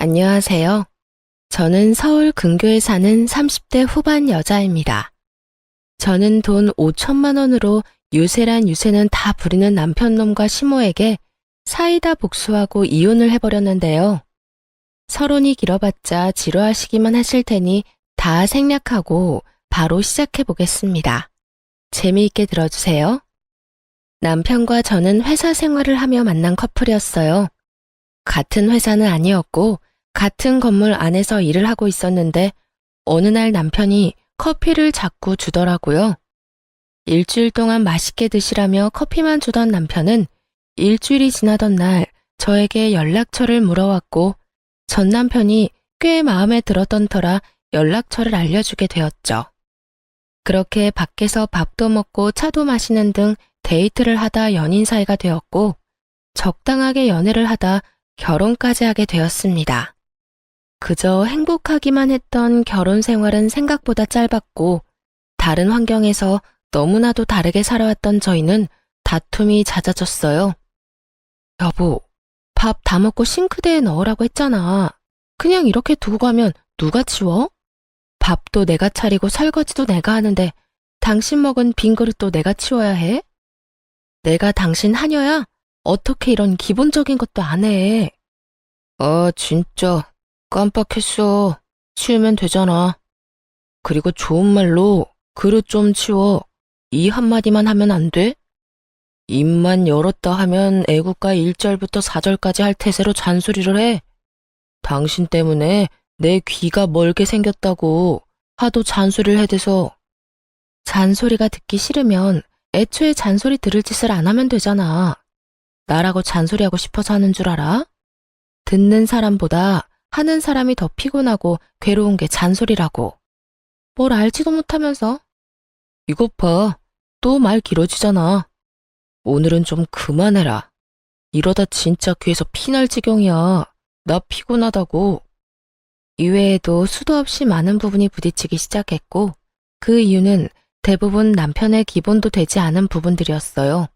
안녕하세요. 저는 서울 근교에 사는 30대 후반 여자입니다. 저는 돈 5천만 원으로 유세란 유세는 다 부리는 남편놈과 시모에게 사이다 복수하고 이혼을 해버렸는데요. 서론이 길어봤자 지루하시기만 하실 테니 다 생략하고 바로 시작해 보겠습니다. 재미있게 들어주세요. 남편과 저는 회사 생활을 하며 만난 커플이었어요. 같은 회사는 아니었고 같은 건물 안에서 일을 하고 있었는데 어느 날 남편이 커피를 자꾸 주더라고요. 일주일 동안 맛있게 드시라며 커피만 주던 남편은 일주일이 지나던 날 저에게 연락처를 물어왔고 전 남편이 꽤 마음에 들었던 터라 연락처를 알려주게 되었죠. 그렇게 밖에서 밥도 먹고 차도 마시는 등 데이트를 하다 연인 사이가 되었고 적당하게 연애를 하다 결혼까지 하게 되었습니다. 그저 행복하기만 했던 결혼 생활은 생각보다 짧았고 다른 환경에서 너무나도 다르게 살아왔던 저희는 다툼이 잦아졌어요. 여보, 밥 다 먹고 싱크대에 넣으라고 했잖아. 그냥 이렇게 두고 가면 누가 치워? 밥도 내가 차리고 설거지도 내가 하는데 당신 먹은 빈 그릇도 내가 치워야 해? 내가 당신 하녀야? 어떻게 이런 기본적인 것도 안 해? 진짜 깜빡했어. 치우면 되잖아. 그리고 좋은 말로 그릇 좀 치워. 이 한마디만 하면 안 돼? 입만 열었다 하면 애국가 1절부터 4절까지 할 태세로 잔소리를 해. 당신 때문에 내 귀가 멀게 생겼다고 하도 잔소리를 해대서. 잔소리가 듣기 싫으면 애초에 잔소리 들을 짓을 안 하면 되잖아. 나라고 잔소리하고 싶어서 하는 줄 알아? 듣는 사람보다 하는 사람이 더 피곤하고 괴로운 게 잔소리라고. 뭘 알지도 못하면서. 이것 봐. 또 말 길어지잖아. 오늘은 좀 그만해라. 이러다 진짜 귀에서 피날 지경이야. 나 피곤하다고. 이외에도 수도 없이 많은 부분이 부딪히기 시작했고 그 이유는 대부분 남편의 기본도 되지 않은 부분들이었어요.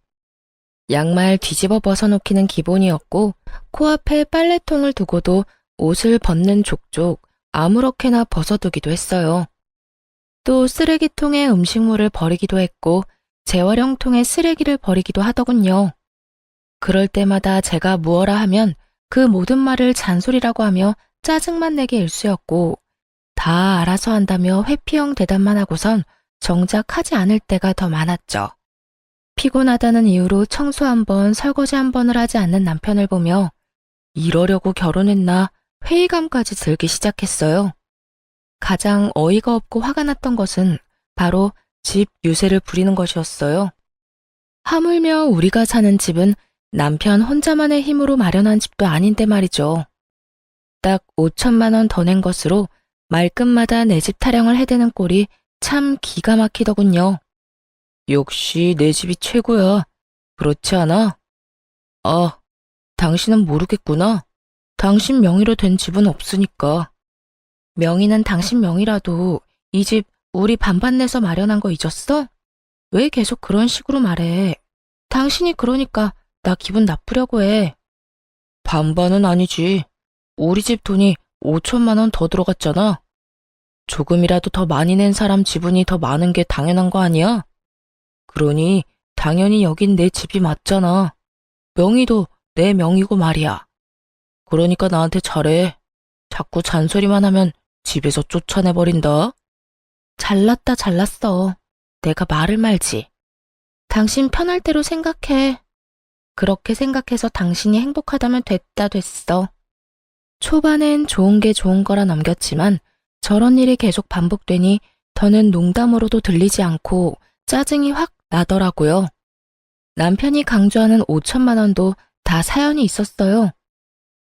양말 뒤집어 벗어놓기는 기본이었고 코앞에 빨래통을 두고도 옷을 벗는 족족 아무렇게나 벗어두기도 했어요. 또 쓰레기통에 음식물을 버리기도 했고 재활용통에 쓰레기를 버리기도 하더군요. 그럴 때마다 제가 무어라 하면 그 모든 말을 잔소리라고 하며 짜증만 내게 일쑤였고 다 알아서 한다며 회피형 대답만 하고선 정작 하지 않을 때가 더 많았죠. 피곤하다는 이유로 청소 한 번, 설거지 한 번을 하지 않는 남편을 보며 이러려고 결혼했나 회의감까지 들기 시작했어요. 가장 어이가 없고 화가 났던 것은 바로 집 유세를 부리는 것이었어요. 하물며 우리가 사는 집은 남편 혼자만의 힘으로 마련한 집도 아닌데 말이죠. 딱 5천만 원 더 낸 것으로 말끝마다 내 집 타령을 해대는 꼴이 참 기가 막히더군요. 역시 내 집이 최고야. 그렇지 않아? 아, 당신은 모르겠구나. 당신 명의로 된 집은 없으니까. 명의는 당신 명의라도 이 집 우리 반반 내서 마련한 거 잊었어? 왜 계속 그런 식으로 말해? 당신이 그러니까 나 기분 나쁘려고 해. 반반은 아니지. 우리 집 돈이 5천만 원 더 들어갔잖아. 조금이라도 더 많이 낸 사람 지분이 더 많은 게 당연한 거 아니야? 그러니 당연히 여긴 내 집이 맞잖아. 명의도 내 명의고 말이야. 그러니까 나한테 잘해. 자꾸 잔소리만 하면 집에서 쫓아내버린다. 잘났다 잘났어. 내가 말을 말지. 당신 편할 대로 생각해. 그렇게 생각해서 당신이 행복하다면 됐다 됐어. 초반엔 좋은 게 좋은 거라 넘겼지만 저런 일이 계속 반복되니 더는 농담으로도 들리지 않고 짜증이 확 나더라고요. 남편이 강조하는 5천만 원도 다 사연이 있었어요.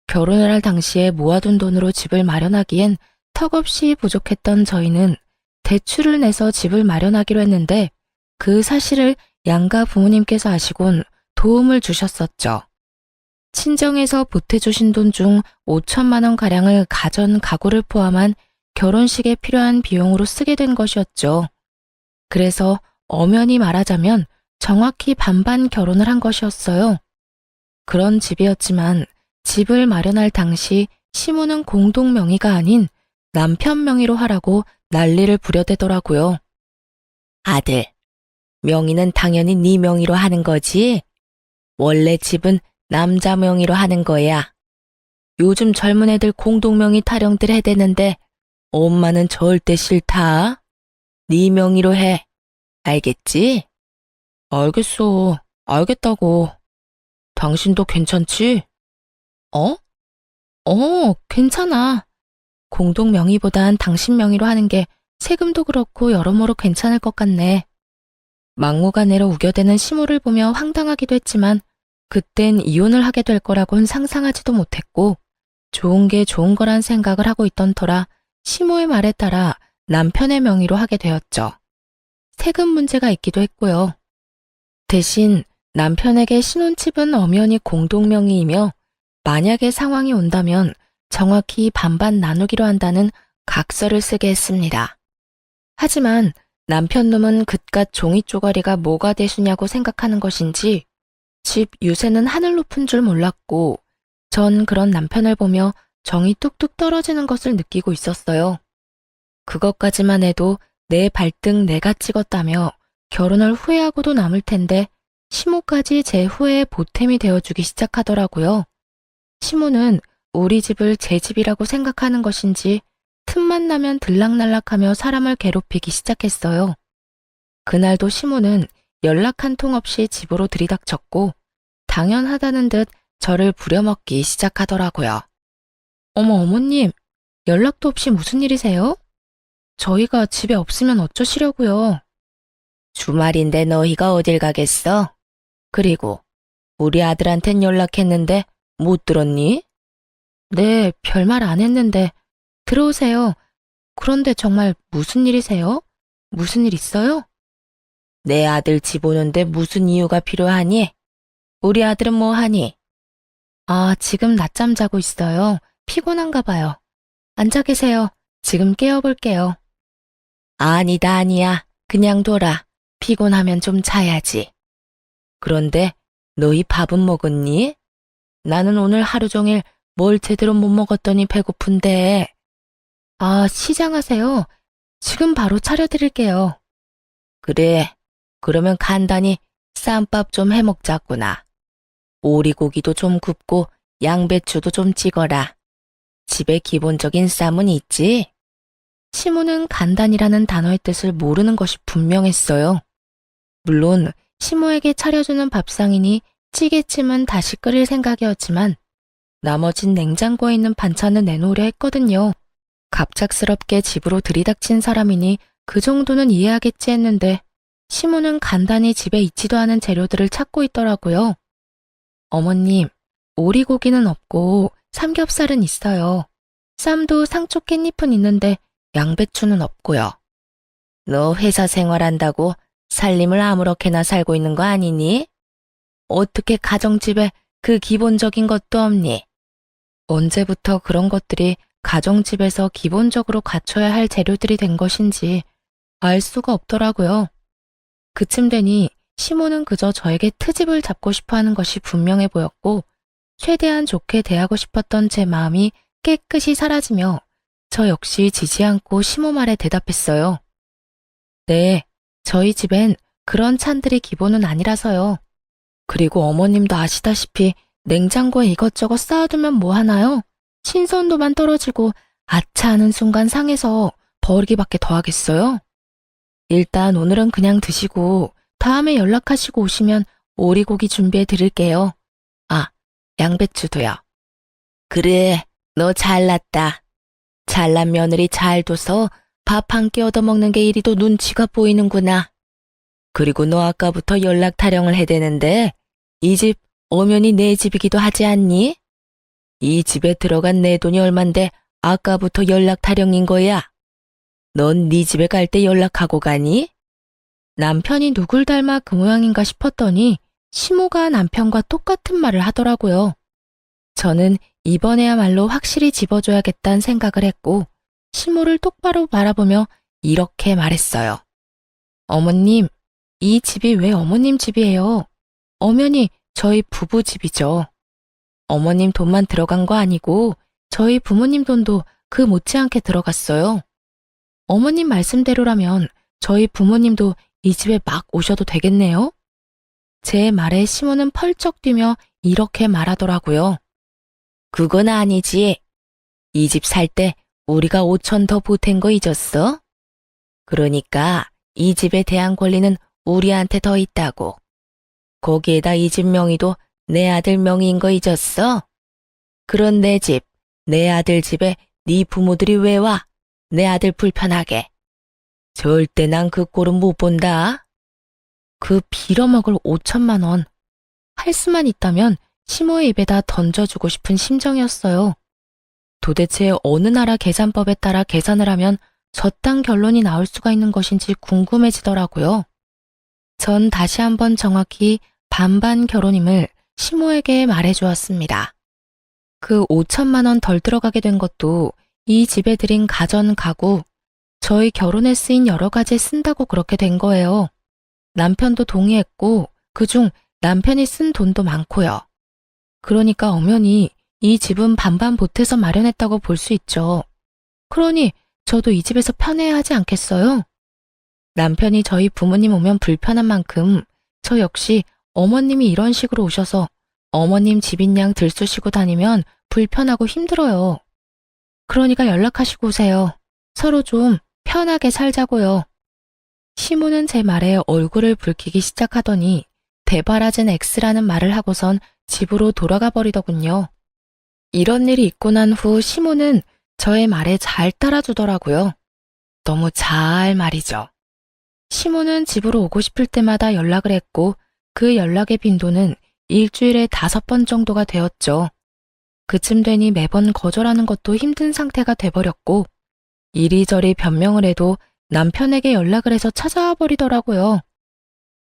결혼을 할 당시에 모아둔 돈으로 집을 마련하기엔 턱없이 부족했던 저희는 대출을 내서 집을 마련하기로 했는데 그 사실을 양가 부모님께서 아시곤 도움을 주셨었죠. 친정에서 보태주신 돈 중 5천만 원 가량을 가전 가구를 포함한 결혼식에 필요한 비용으로 쓰게 된 것이었죠. 그래서 엄연히 말하자면 정확히 반반 결혼을 한 것이었어요. 그런 집이었지만 집을 마련할 당시 시모는 공동 명의가 아닌 남편 명의로 하라고 난리를 부려대더라고요. 아들, 명의는 당연히 네 명의로 하는 거지. 원래 집은 남자 명의로 하는 거야. 요즘 젊은 애들 공동 명의 타령들 해대는데 엄마는 절대 싫다. 네 명의로 해. 알겠지? 알겠어. 알겠다고. 당신도 괜찮지? 어? 괜찮아. 공동 명의보단 당신 명의로 하는 게 세금도 그렇고 여러모로 괜찮을 것 같네. 막무가내로 우겨대는 시모를 보며 황당하기도 했지만 그땐 이혼을 하게 될 거라곤 상상하지도 못했고 좋은 게 좋은 거란 생각을 하고 있던 터라 시모의 말에 따라 남편의 명의로 하게 되었죠. 세금 문제가 있기도 했고요. 대신 남편에게 신혼집은 엄연히 공동 명의이며 만약에 상황이 온다면 정확히 반반 나누기로 한다는 각서를 쓰게 했습니다. 하지만 남편 놈은 그깟 종이 쪼가리가 뭐가 대수냐고 생각하는 것인지 집 유세는 하늘 높은 줄 몰랐고 전 그런 남편을 보며 정이 뚝뚝 떨어지는 것을 느끼고 있었어요. 그것까지만 해도 내 발등 내가 찍었다며 결혼을 후회하고도 남을 텐데 시모까지 제 후회의 보탬이 되어주기 시작하더라고요. 시모는 우리 집을 제 집이라고 생각하는 것인지 틈만 나면 들락날락하며 사람을 괴롭히기 시작했어요. 그날도 시모는 연락 한 통 없이 집으로 들이닥쳤고 당연하다는 듯 저를 부려먹기 시작하더라고요. 어머님, 연락도 없이 무슨 일이세요? 저희가 집에 없으면 어쩌시려고요? 주말인데 너희가 어딜 가겠어? 그리고 우리 아들한텐 연락했는데 못 들었니? 네, 별말 안 했는데 들어오세요. 그런데 정말 무슨 일이세요? 무슨 일 있어요? 내 아들 집 오는데 무슨 이유가 필요하니? 우리 아들은 뭐 하니? 아, 지금 낮잠 자고 있어요. 피곤한가 봐요. 앉아 계세요. 지금 깨워볼게요. 아니야. 그냥 둬라. 피곤하면 좀 자야지. 그런데 너희 밥은 먹었니? 나는 오늘 하루 종일 뭘 제대로 못 먹었더니 배고픈데. 아, 시장하세요. 지금 바로 차려드릴게요. 그래, 그러면 간단히 쌈밥 좀 해먹자꾸나. 오리고기도 좀 굽고 양배추도 좀 찍어라. 집에 기본적인 쌈은 있지? 시모는 간단이라는 단어의 뜻을 모르는 것이 분명했어요. 물론 시모에게 차려주는 밥상이니 찌개찜은 다시 끓일 생각이었지만 나머진 냉장고에 있는 반찬을 내놓으려 했거든요. 갑작스럽게 집으로 들이닥친 사람이니 그 정도는 이해하겠지 했는데 시모는 간단히 집에 있지도 않은 재료들을 찾고 있더라고요. 어머님, 오리고기는 없고 삼겹살은 있어요. 쌈도 상추 깻잎은 있는데 양배추는 없고요. 너 회사 생활한다고 살림을 아무렇게나 살고 있는 거 아니니? 어떻게 가정집에 그 기본적인 것도 없니? 언제부터 그런 것들이 가정집에서 기본적으로 갖춰야 할 재료들이 된 것인지 알 수가 없더라고요. 그쯤 되니 시모는 그저 저에게 트집을 잡고 싶어 하는 것이 분명해 보였고 최대한 좋게 대하고 싶었던 제 마음이 깨끗이 사라지며 저 역시 지지 않고 시모 말에 대답했어요. 네, 저희 집엔 그런 찬들이 기본은 아니라서요. 그리고 어머님도 아시다시피 냉장고에 이것저것 쌓아두면 뭐 하나요? 신선도만 떨어지고 아차 하는 순간 상해서 버리기밖에 더 하겠어요? 일단 오늘은 그냥 드시고 다음에 연락하시고 오시면 오리고기 준비해 드릴게요. 아, 양배추도요. 그래, 너 잘났다. 잘난 며느리 잘 둬서 밥 한 끼 얻어먹는 게 이리도 눈치가 보이는구나. 그리고 너 아까부터 연락 타령을 해대는데 이 집 엄연히 내 집이기도 하지 않니? 이 집에 들어간 내 돈이 얼만데 아까부터 연락 타령인 거야. 넌 네 집에 갈 때 연락하고 가니? 남편이 누굴 닮아 그 모양인가 싶었더니 시모가 남편과 똑같은 말을 하더라고요. 저는 이번에야말로 확실히 집어줘야겠다는 생각을 했고 시모를 똑바로 바라보며 이렇게 말했어요. 어머님, 이 집이 왜 어머님 집이에요? 엄연히 저희 부부 집이죠. 어머님 돈만 들어간 거 아니고 저희 부모님 돈도 그 못지않게 들어갔어요. 어머님 말씀대로라면 저희 부모님도 이 집에 막 오셔도 되겠네요? 제 말에 시모는 펄쩍 뛰며 이렇게 말하더라고요. 그건 아니지. 이 집 살 때 우리가 5천 더 보탠 거 잊었어? 그러니까 이 집에 대한 권리는 우리한테 더 있다고. 거기에다 이 집 명의도 내 아들 명의인 거 잊었어? 그런 내 집, 내 아들 집에 네 부모들이 왜 와? 내 아들 불편하게. 절대 난 그 꼴은 못 본다. 그 빌어먹을 5천만 원. 할 수만 있다면 시모의 입에다 던져주고 싶은 심정이었어요. 도대체 어느 나라 계산법에 따라 계산을 하면 저딴 결론이 나올 수가 있는 것인지 궁금해지더라고요. 전 다시 한번 정확히 반반 결혼임을 시모에게 말해주었습니다. 그 5천만 원 덜 들어가게 된 것도 이 집에 들인 가전, 가구, 저희 결혼에 쓰인 여러 가지에 쓴다고 그렇게 된 거예요. 남편도 동의했고 그중 남편이 쓴 돈도 많고요. 그러니까 엄연히 이 집은 반반 보태서 마련했다고 볼 수 있죠. 그러니 저도 이 집에서 편해야 하지 않겠어요? 남편이 저희 부모님 오면 불편한 만큼 저 역시 어머님이 이런 식으로 오셔서 어머님 집인 양 들쑤시고 다니면 불편하고 힘들어요. 그러니까 연락하시고 오세요. 서로 좀 편하게 살자고요. 시모는 제 말에 얼굴을 붉히기 시작하더니 대바라진 X라는 말을 하고선 집으로 돌아가 버리더군요. 이런 일이 있고 난 후 시모는 저의 말에 잘 따라주더라고요. 너무 잘 말이죠. 시모는 집으로 오고 싶을 때마다 연락을 했고 그 연락의 빈도는 일주일에 5번 정도가 되었죠. 그쯤 되니 매번 거절하는 것도 힘든 상태가 돼버렸고 이리저리 변명을 해도 남편에게 연락을 해서 찾아와 버리더라고요.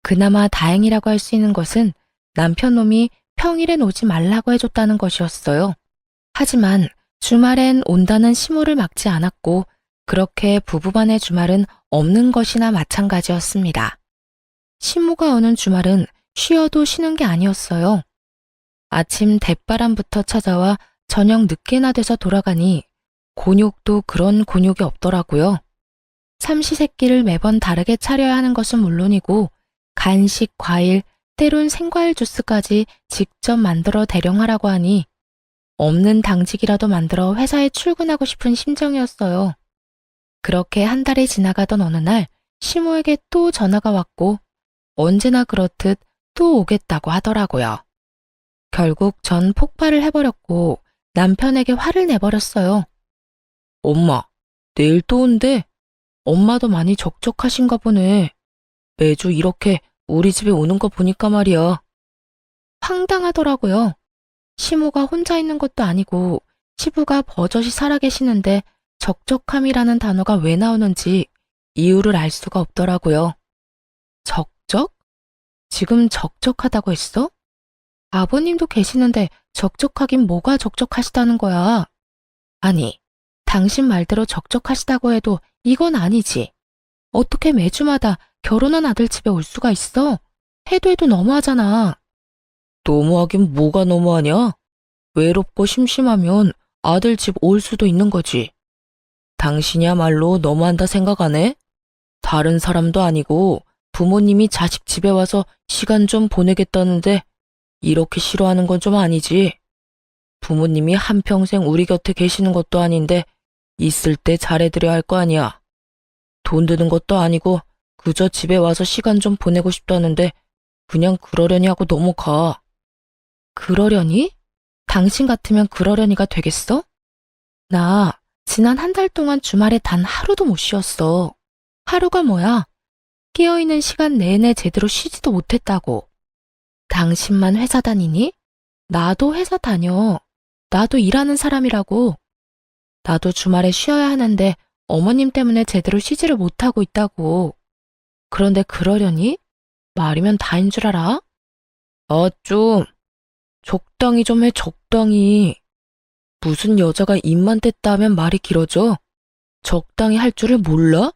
그나마 다행이라고 할 수 있는 것은 남편 놈이 평일엔 오지 말라고 해줬다는 것이었어요. 하지만 주말엔 온다는 시모를 막지 않았고 그렇게 부부간의 주말은 없는 것이나 마찬가지였습니다. 시모가 오는 주말은 쉬어도 쉬는 게 아니었어요. 아침 대바람부터 찾아와 저녁 늦게나 돼서 돌아가니 곤욕도 그런 곤욕이 없더라고요. 삼시세끼를 매번 다르게 차려야 하는 것은 물론이고 간식, 과일, 때론 생과일 주스까지 직접 만들어 대령하라고 하니 없는 당직이라도 만들어 회사에 출근하고 싶은 심정이었어요. 그렇게 한 달이 지나가던 어느 날 시모에게 또 전화가 왔고 언제나 그렇듯 또 오겠다고 하더라고요. 결국 전 폭발을 해버렸고 남편에게 화를 내버렸어요. 엄마, 내일 또 온대. 엄마도 많이 적적하신가 보네. 매주 이렇게 우리 집에 오는 거 보니까 말이야. 황당하더라고요. 시모가 혼자 있는 것도 아니고 시부가 버젓이 살아계시는데 적적함이라는 단어가 왜 나오는지 이유를 알 수가 없더라고요. 적적? 지금 적적하다고 했어? 아버님도 계시는데 적적하긴 뭐가 적적하시다는 거야. 아니, 당신 말대로 적적하시다고 해도 이건 아니지. 어떻게 매주마다 결혼한 아들 집에 올 수가 있어? 해도 너무하잖아. 너무하긴 뭐가 너무하냐? 외롭고 심심하면 아들 집 올 수도 있는 거지. 당신이야말로 너무한다 생각 안 해? 다른 사람도 아니고 부모님이 자식 집에 와서 시간 좀 보내겠다는데 이렇게 싫어하는 건 좀 아니지. 부모님이 한평생 우리 곁에 계시는 것도 아닌데 있을 때 잘해드려야 할 거 아니야. 돈 드는 것도 아니고 그저 집에 와서 시간 좀 보내고 싶다는데 그냥 그러려니 하고 넘어가. 그러려니? 당신 같으면 그러려니가 되겠어? 나 지난 한 달 동안 주말에 단 하루도 못 쉬었어. 하루가 뭐야? 깨어있는 시간 내내 제대로 쉬지도 못했다고. 당신만 회사 다니니? 나도 회사 다녀. 나도 일하는 사람이라고. 나도 주말에 쉬어야 하는데 어머님 때문에 제대로 쉬지를 못하고 있다고. 그런데 그러려니? 말이면 다인 줄 알아? 좀. 적당히 좀 해, 적당히. 무슨 여자가 입만 뗐다 하면 말이 길어져? 적당히 할 줄을 몰라?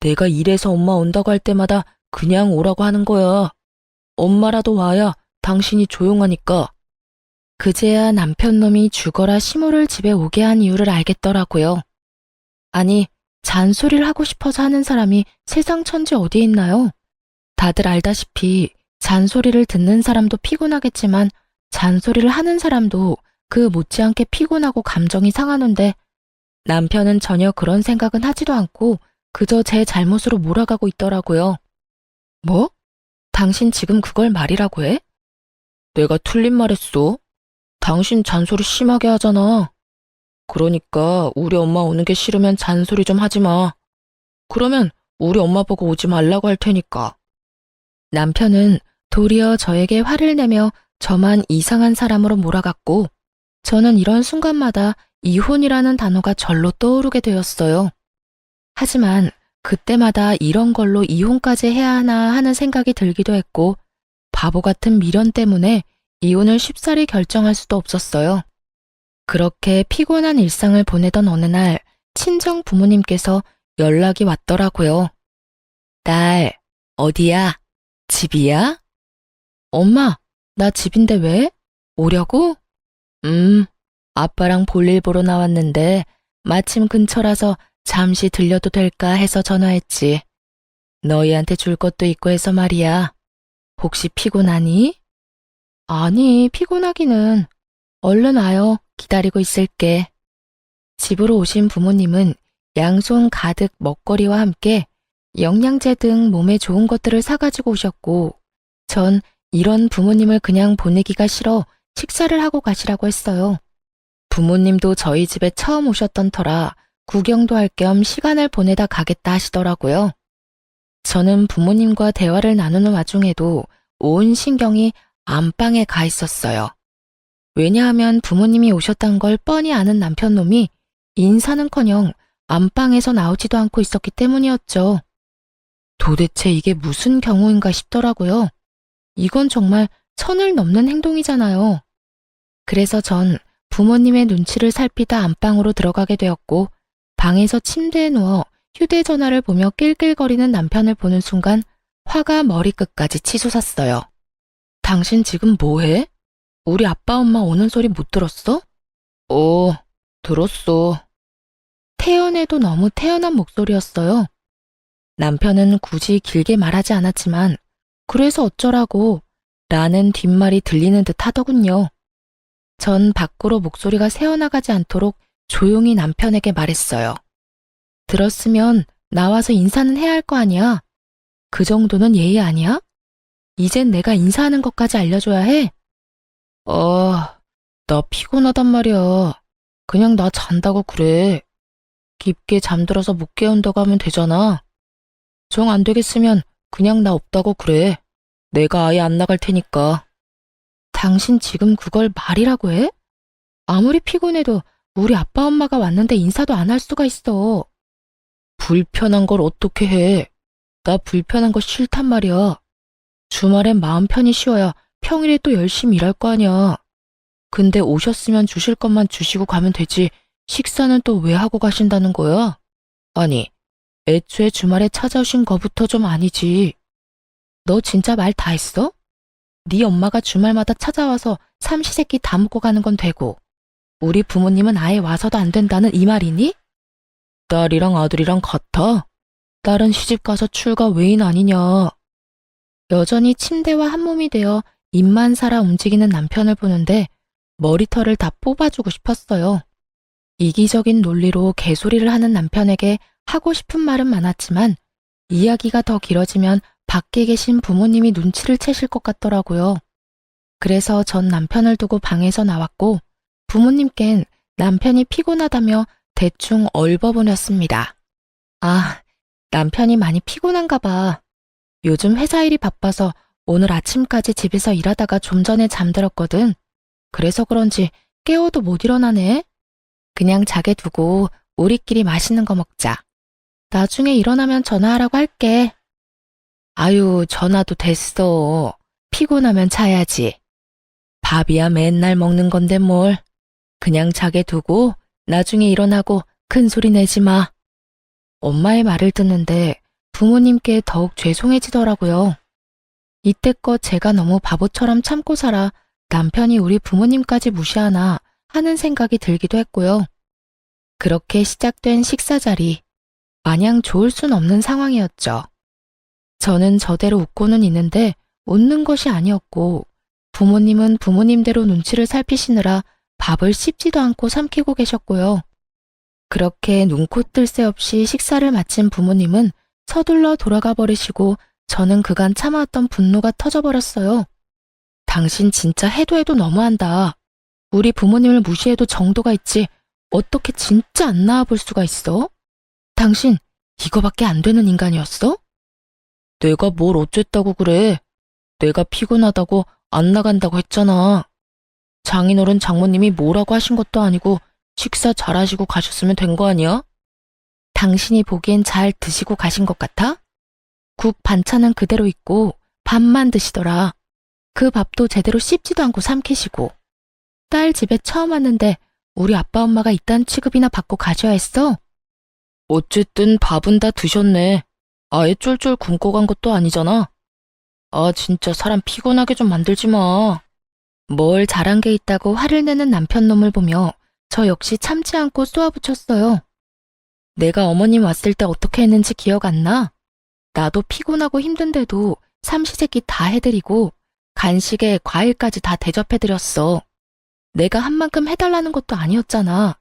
내가 이래서 엄마 온다고 할 때마다 그냥 오라고 하는 거야. 엄마라도 와야 당신이 조용하니까. 그제야 남편놈이 죽어라 시모를 집에 오게 한 이유를 알겠더라고요. 아니, 잔소리를 하고 싶어서 하는 사람이 세상 천지 어디에 있나요? 다들 알다시피 잔소리를 듣는 사람도 피곤하겠지만 잔소리를 하는 사람도 그 못지않게 피곤하고 감정이 상하는데 남편은 전혀 그런 생각은 하지도 않고 그저 제 잘못으로 몰아가고 있더라고요. 뭐? 당신 지금 그걸 말이라고 해? 내가 틀린 말 했어. 당신 잔소리 심하게 하잖아. 그러니까 우리 엄마 오는 게 싫으면 잔소리 좀 하지 마. 그러면 우리 엄마 보고 오지 말라고 할 테니까. 남편은 도리어 저에게 화를 내며 저만 이상한 사람으로 몰아갔고 저는 이런 순간마다 이혼이라는 단어가 절로 떠오르게 되었어요. 하지만 그때마다 이런 걸로 이혼까지 해야 하나 하는 생각이 들기도 했고 바보 같은 미련 때문에 이혼을 쉽사리 결정할 수도 없었어요. 그렇게 피곤한 일상을 보내던 어느 날 친정 부모님께서 연락이 왔더라고요. 딸, 어디야? 집이야? 엄마, 나 집인데 왜? 오려고? 아빠랑 볼일 보러 나왔는데 마침 근처라서 잠시 들려도 될까 해서 전화했지. 너희한테 줄 것도 있고 해서 말이야. 혹시 피곤하니? 아니, 피곤하기는. 얼른 와요. 기다리고 있을게. 집으로 오신 부모님은 양손 가득 먹거리와 함께 영양제 등 몸에 좋은 것들을 사가지고 오셨고 전 이런 부모님을 그냥 보내기가 싫어 식사를 하고 가시라고 했어요. 부모님도 저희 집에 처음 오셨던 터라 구경도 할 겸 시간을 보내다 가겠다 하시더라고요. 저는 부모님과 대화를 나누는 와중에도 온 신경이 안방에 가 있었어요. 왜냐하면 부모님이 오셨다는 걸 뻔히 아는 남편놈이 인사는커녕 안방에서 나오지도 않고 있었기 때문이었죠. 도대체 이게 무슨 경우인가 싶더라고요. 이건 정말 선을 넘는 행동이잖아요. 그래서 전 부모님의 눈치를 살피다 안방으로 들어가게 되었고 방에서 침대에 누워 휴대전화를 보며 낄낄거리는 남편을 보는 순간 화가 머리끝까지 치솟았어요. 당신 지금 뭐해? 우리 아빠 엄마 오는 소리 못 들었어? 들었어. 태연해도 너무 태연한 목소리였어요. 남편은 굳이 길게 말하지 않았지만 그래서 어쩌라고 라는 뒷말이 들리는 듯 하더군요. 전 밖으로 목소리가 새어나가지 않도록 조용히 남편에게 말했어요. 들었으면 나와서 인사는 해야 할 거 아니야? 그 정도는 예의 아니야? 이젠 내가 인사하는 것까지 알려줘야 해? 나 피곤하단 말이야. 그냥 나 잔다고 그래. 깊게 잠들어서 못 깨운다고 하면 되잖아. 정 안 되겠으면 그냥 나 없다고 그래. 내가 아예 안 나갈 테니까. 당신 지금 그걸 말이라고 해? 아무리 피곤해도 우리 아빠 엄마가 왔는데 인사도 안 할 수가 있어. 불편한 걸 어떻게 해? 나 불편한 거 싫단 말이야. 주말엔 마음 편히 쉬어야 평일에 또 열심히 일할 거 아니야. 근데 오셨으면 주실 것만 주시고 가면 되지. 식사는 또 왜 하고 가신다는 거야? 아니, 애초에 주말에 찾아오신 거부터 좀 아니지. 너 진짜 말 다 했어? 네 엄마가 주말마다 찾아와서 삼시세끼 다 먹고 가는 건 되고 우리 부모님은 아예 와서도 안 된다는 이 말이니? 딸이랑 아들이랑 같아? 딸은 시집가서 출가 외인 아니냐. 여전히 침대와 한몸이 되어 입만 살아 움직이는 남편을 보는데 머리털을 다 뽑아주고 싶었어요. 이기적인 논리로 개소리를 하는 남편에게 하고 싶은 말은 많았지만 이야기가 더 길어지면 밖에 계신 부모님이 눈치를 채실 것 같더라고요. 그래서 전 남편을 두고 방에서 나왔고 부모님께는 남편이 피곤하다며 대충 얼버무렸습니다. 아, 남편이 많이 피곤한가 봐. 요즘 회사 일이 바빠서 오늘 아침까지 집에서 일하다가 좀 전에 잠들었거든. 그래서 그런지 깨워도 못 일어나네. 그냥 자게 두고 우리끼리 맛있는 거 먹자. 나중에 일어나면 전화하라고 할게. 아유, 전화도 됐어. 피곤하면 자야지. 밥이야 맨날 먹는 건데 뭘. 그냥 자게 두고 나중에 일어나고 큰 소리 내지 마. 엄마의 말을 듣는데 부모님께 더욱 죄송해지더라고요. 이때껏 제가 너무 바보처럼 참고 살아 남편이 우리 부모님까지 무시하나 하는 생각이 들기도 했고요. 그렇게 시작된 식사 자리, 마냥 좋을 순 없는 상황이었죠. 저는 저대로 웃고는 있는데 웃는 것이 아니었고 부모님은 부모님대로 눈치를 살피시느라 밥을 씹지도 않고 삼키고 계셨고요. 그렇게 눈코 뜰 새 없이 식사를 마친 부모님은 서둘러 돌아가 버리시고 저는 그간 참아왔던 분노가 터져버렸어요. 당신 진짜 해도 해도 너무한다. 우리 부모님을 무시해도 정도가 있지. 어떻게 진짜 안 나와볼 수가 있어? 당신 이거밖에 안 되는 인간이었어? 내가 뭘 어쨌다고 그래. 내가 피곤하다고 안 나간다고 했잖아. 장인어른 장모님이 뭐라고 하신 것도 아니고 식사 잘하시고 가셨으면 된 거 아니야? 당신이 보기엔 잘 드시고 가신 것 같아? 국 반찬은 그대로 있고 밥만 드시더라. 그 밥도 제대로 씹지도 않고 삼키시고. 딸 집에 처음 왔는데 우리 아빠 엄마가 이딴 취급이나 받고 가셔야 했어? 어쨌든 밥은 다 드셨네. 아예 쫄쫄 굶고 간 것도 아니잖아. 아 진짜 사람 피곤하게 좀 만들지 마. 뭘 잘한 게 있다고 화를 내는 남편 놈을 보며 저 역시 참지 않고 쏘아붙였어요. 내가 어머님 왔을 때 어떻게 했는지 기억 안 나? 나도 피곤하고 힘든데도 삼시세끼 다 해드리고 간식에 과일까지 다 대접해드렸어. 내가 한 만큼 해달라는 것도 아니었잖아.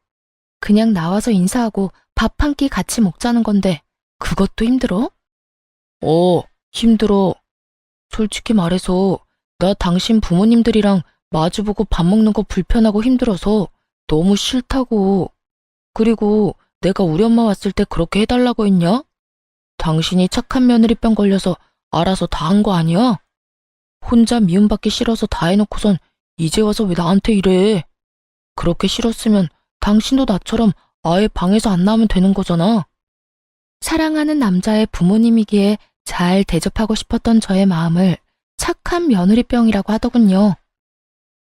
그냥 나와서 인사하고 밥 한 끼 같이 먹자는 건데 그것도 힘들어? 힘들어. 솔직히 말해서 나 당신 부모님들이랑 마주보고 밥 먹는 거 불편하고 힘들어서 너무 싫다고. 그리고 내가 우리 엄마 왔을 때 그렇게 해달라고 했냐? 당신이 착한 며느리병 걸려서 알아서 다 한 거 아니야? 혼자 미움받기 싫어서 다 해놓고선 이제 와서 왜 나한테 이래? 그렇게 싫었으면 당신도 나처럼 아예 방에서 안 나오면 되는 거잖아. 사랑하는 남자의 부모님이기에 잘 대접하고 싶었던 저의 마음을 착한 며느리병이라고 하더군요.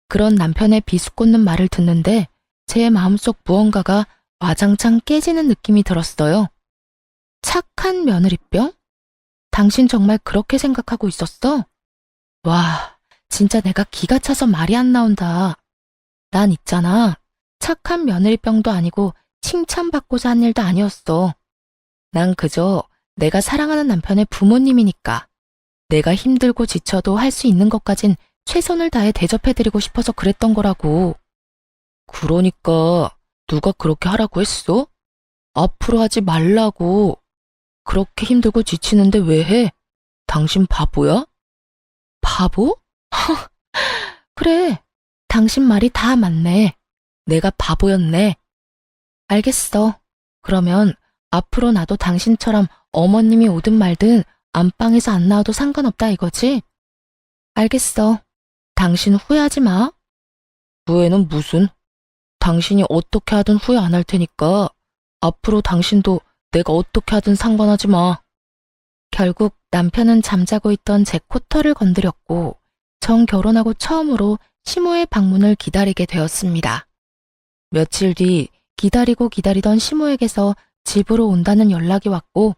그런 남편의 비수꽂는 말을 듣는데 제 마음속 무언가가 와장창 깨지는 느낌이 들었어요. 착한 며느리병? 당신 정말 그렇게 생각하고 있었어? 와, 진짜 내가 기가 차서 말이 안 나온다. 난 있잖아. 착한 며느리병도 아니고 칭찬받고자 한 일도 아니었어. 난 그저 내가 사랑하는 남편의 부모님이니까 내가 힘들고 지쳐도 할 수 있는 것까진 최선을 다해 대접해드리고 싶어서 그랬던 거라고. 그러니까 누가 그렇게 하라고 했어? 앞으로 하지 말라고. 그렇게 힘들고 지치는데 왜 해? 당신 바보야? 바보? 그래, 당신 말이 다 맞네. 내가 바보였네. 알겠어. 그러면 앞으로 나도 당신처럼 어머님이 오든 말든 안방에서 안 나와도 상관없다 이거지? 알겠어. 당신 후회하지 마. 후회는 무슨? 당신이 어떻게 하든 후회 안 할 테니까 앞으로 당신도 내가 어떻게 하든 상관하지 마. 결국 남편은 잠자고 있던 제 코털을 건드렸고 전 결혼하고 처음으로 시모의 방문을 기다리게 되었습니다. 며칠 뒤 기다리고 기다리던 시모에게서 집으로 온다는 연락이 왔고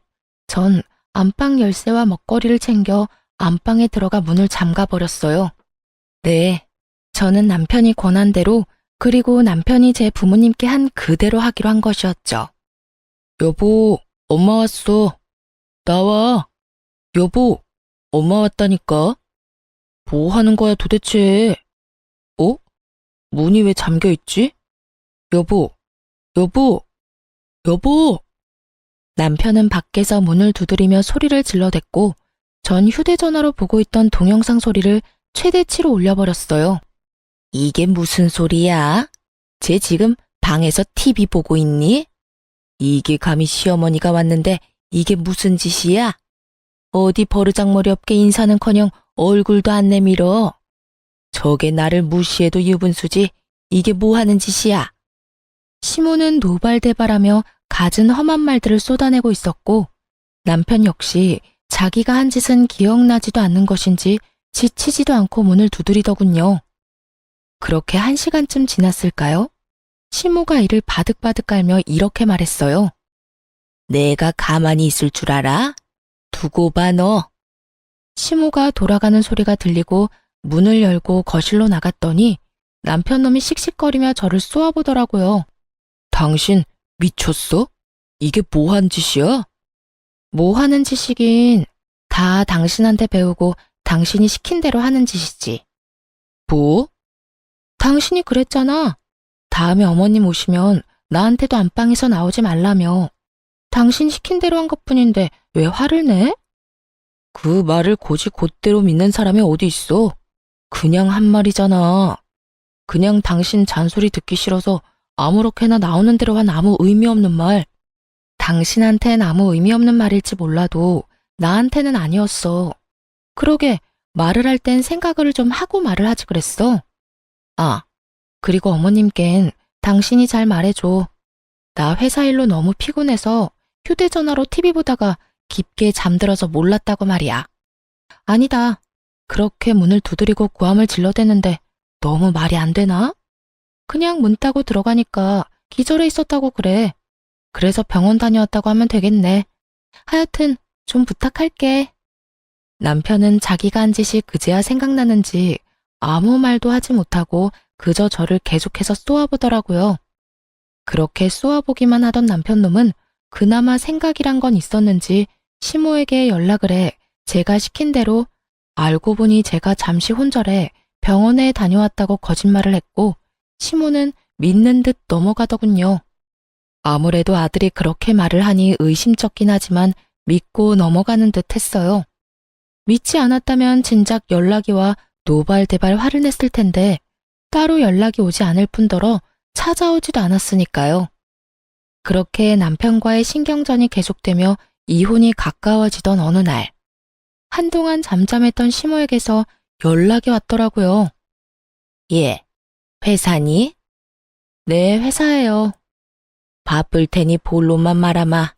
전 안방 열쇠와 먹거리를 챙겨 안방에 들어가 문을 잠가버렸어요. 네, 저는 남편이 권한 대로 그리고 남편이 제 부모님께 한 그대로 하기로 한 것이었죠. 여보, 엄마 왔어. 나와. 여보, 엄마 왔다니까. 뭐 하는 거야 도대체? 문이 왜 잠겨있지? 여보, 여보, 여보! 남편은 밖에서 문을 두드리며 소리를 질러댔고 전 휴대전화로 보고 있던 동영상 소리를 최대치로 올려버렸어요. 이게 무슨 소리야? 쟤 지금 방에서 TV 보고 있니? 이게 감히 시어머니가 왔는데 이게 무슨 짓이야? 어디 버르장머리 없게 인사는커녕 얼굴도 안 내밀어. 저게 나를 무시해도 유분수지. 이게 뭐 하는 짓이야? 시모는 노발대발하며 갖은 험한 말들을 쏟아내고 있었고 남편 역시 자기가 한 짓은 기억나지도 않는 것인지 지치지도 않고 문을 두드리더군요. 그렇게 1시간쯤 지났을까요? 시모가 이를 바득바득 깔며 이렇게 말했어요. 내가 가만히 있을 줄 알아? 두고 봐 너. 시모가 돌아가는 소리가 들리고 문을 열고 거실로 나갔더니 남편놈이 씩씩거리며 저를 쏘아보더라고요. 당신 미쳤어? 이게 뭐 한 짓이야? 뭐 하는 짓이긴 다 당신한테 배우고 당신이 시킨 대로 하는 짓이지. 뭐? 당신이 그랬잖아. 다음에 어머님 오시면 나한테도 안방에서 나오지 말라며. 당신 시킨 대로 한 것뿐인데 왜 화를 내? 그 말을 곧대로 믿는 사람이 어디 있어? 그냥 한 말이잖아. 그냥 당신 잔소리 듣기 싫어서 아무렇게나 나오는 대로 한 아무 의미 없는 말. 당신한텐 아무 의미 없는 말일지 몰라도 나한테는 아니었어. 그러게 말을 할 땐 생각을 좀 하고 말을 하지 그랬어. 아, 그리고 어머님껜 당신이 잘 말해줘. 나 회사 일로 너무 피곤해서 휴대전화로 TV 보다가 깊게 잠들어서 몰랐다고 말이야. 아니다. 그렇게 문을 두드리고 고함을 질러대는데 너무 말이 안 되나? 그냥 문 따고 들어가니까 기절해 있었다고 그래. 그래서 병원 다녀왔다고 하면 되겠네. 하여튼 좀 부탁할게. 남편은 자기가 한 짓이 그제야 생각나는지 아무 말도 하지 못하고 그저 저를 계속해서 쏘아보더라고요. 그렇게 쏘아보기만 하던 남편놈은 그나마 생각이란 건 있었는지 시모에게 연락을 해 제가 시킨 대로 알고 보니 제가 잠시 혼절해 병원에 다녀왔다고 거짓말을 했고 시모는 믿는 듯 넘어가더군요. 아무래도 아들이 그렇게 말을 하니 의심쩍긴 하지만 믿고 넘어가는 듯 했어요. 믿지 않았다면 진작 연락이 와 노발대발 화를 냈을 텐데 따로 연락이 오지 않을 뿐더러 찾아오지도 않았으니까요. 그렇게 남편과의 신경전이 계속되며 이혼이 가까워지던 어느 날, 한동안 잠잠했던 시모에게서 연락이 왔더라고요. 예, 회사니? 네, 회사예요. 바쁠 테니 본론만 말아마.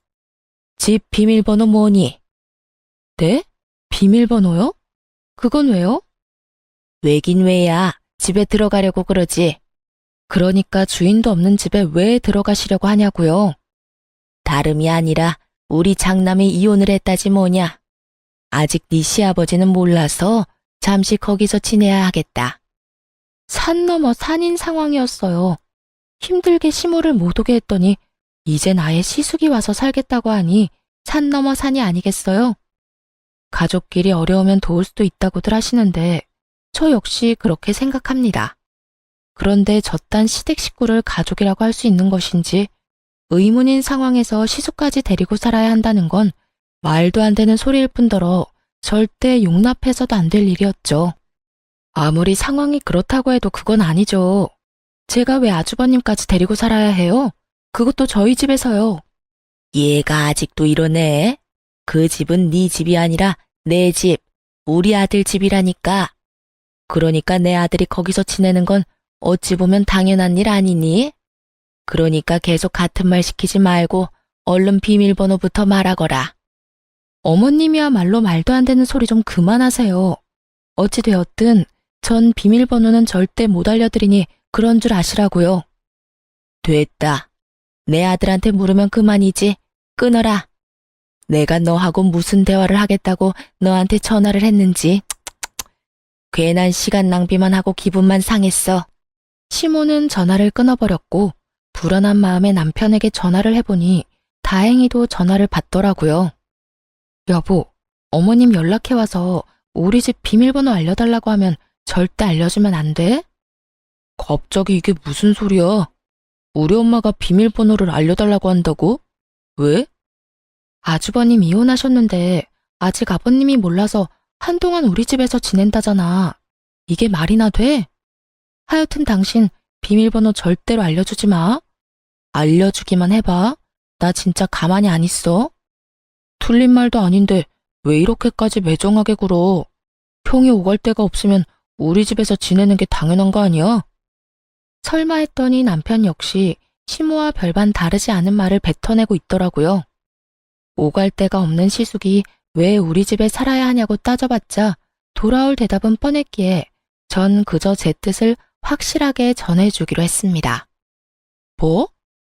집 비밀번호 뭐니? 네? 비밀번호요? 그건 왜요? 왜긴 왜야. 집에 들어가려고 그러지. 그러니까 주인도 없는 집에 왜 들어가시려고 하냐고요? 다름이 아니라 우리 장남이 이혼을 했다지 뭐냐. 아직 네 시아버지는 몰라서 잠시 거기서 지내야 하겠다. 산 넘어 산인 상황이었어요. 힘들게 시모를 못 오게 했더니 이젠 아예 시숙이 와서 살겠다고 하니 산 넘어 산이 아니겠어요? 가족끼리 어려우면 도울 수도 있다고들 하시는데 저 역시 그렇게 생각합니다. 그런데 저딴 시댁 식구를 가족이라고 할 수 있는 것인지 의문인 상황에서 시숙까지 데리고 살아야 한다는 건 말도 안 되는 소리일 뿐더러 절대 용납해서도 안 될 일이었죠. 아무리 상황이 그렇다고 해도 그건 아니죠. 제가 왜 아주버님까지 데리고 살아야 해요? 그것도 저희 집에서요. 얘가 아직도 이러네. 그 집은 네 집이 아니라 내 집, 우리 아들 집이라니까. 그러니까 내 아들이 거기서 지내는 건 어찌 보면 당연한 일 아니니? 그러니까 계속 같은 말 시키지 말고 얼른 비밀번호부터 말하거라. 어머님이야말로 말도 안 되는 소리 좀 그만하세요. 어찌되었든 전 비밀번호는 절대 못 알려드리니 그런 줄 아시라고요. 됐다. 내 아들한테 물으면 그만이지. 끊어라. 내가 너하고 무슨 대화를 하겠다고 너한테 전화를 했는지. 괜한 시간 낭비만 하고 기분만 상했어. 시모는 전화를 끊어버렸고 불안한 마음에 남편에게 전화를 해보니 다행히도 전화를 받더라고요. 여보, 어머님 연락해와서 우리 집 비밀번호 알려달라고 하면 절대 알려주면 안 돼? 갑자기 이게 무슨 소리야? 우리 엄마가 비밀번호를 알려달라고 한다고? 왜? 아주버님 이혼하셨는데 아직 아버님이 몰라서 한동안 우리 집에서 지낸다잖아. 이게 말이나 돼? 하여튼 당신 비밀번호 절대로 알려주지 마. 알려주기만 해봐. 나 진짜 가만히 안 있어. 틀린 말도 아닌데 왜 이렇게까지 매정하게 굴어? 형이 오갈 데가 없으면 우리 집에서 지내는 게 당연한 거 아니야? 설마 했더니 남편 역시 시모와 별반 다르지 않은 말을 뱉어내고 있더라고요. 오갈 데가 없는 시숙이 왜 우리 집에 살아야 하냐고 따져봤자 돌아올 대답은 뻔했기에 전 그저 제 뜻을 확실하게 전해주기로 했습니다. 뭐?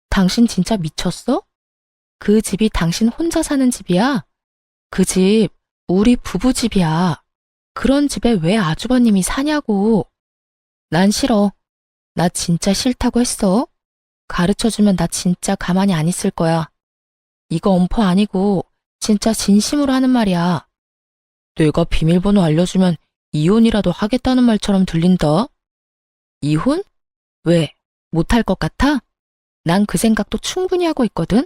당신 진짜 미쳤어? 그 집이 당신 혼자 사는 집이야? 그 집 우리 부부 집이야. 그런 집에 왜 아주버님이 사냐고. 난 싫어. 나 진짜 싫다고 했어. 가르쳐주면 나 진짜 가만히 안 있을 거야. 이거 엄포 아니고 진짜 진심으로 하는 말이야. 내가 비밀번호 알려주면 이혼이라도 하겠다는 말처럼 들린다. 이혼? 왜? 못할 것 같아? 난 그 생각도 충분히 하고 있거든?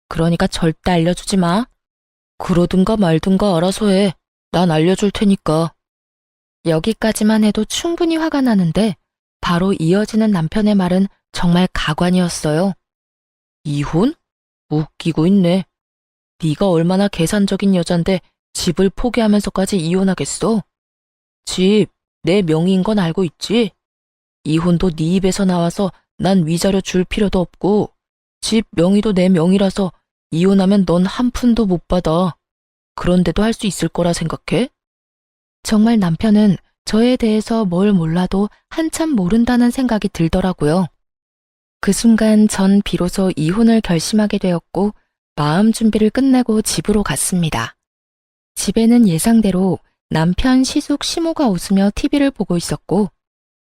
그러니까 절대 알려주지 마. 그러든가 말든가 알아서 해. 난 알려줄 테니까. 여기까지만 해도 충분히 화가 나는데 바로 이어지는 남편의 말은 정말 가관이었어요. 이혼? 웃기고 있네. 네가 얼마나 계산적인 여잔데 집을 포기하면서까지 이혼하겠어? 집, 내 명의인 건 알고 있지? 이혼도 네 입에서 나와서 난 위자료 줄 필요도 없고 집 명의도 내 명의라서 이혼하면 넌 한 푼도 못 받아. 그런데도 할 수 있을 거라 생각해? 정말 남편은 저에 대해서 뭘 몰라도 한참 모른다는 생각이 들더라고요. 그 순간 전 비로소 이혼을 결심하게 되었고 마음 준비를 끝내고 집으로 갔습니다. 집에는 예상대로 남편 시숙 시모가 웃으며 TV를 보고 있었고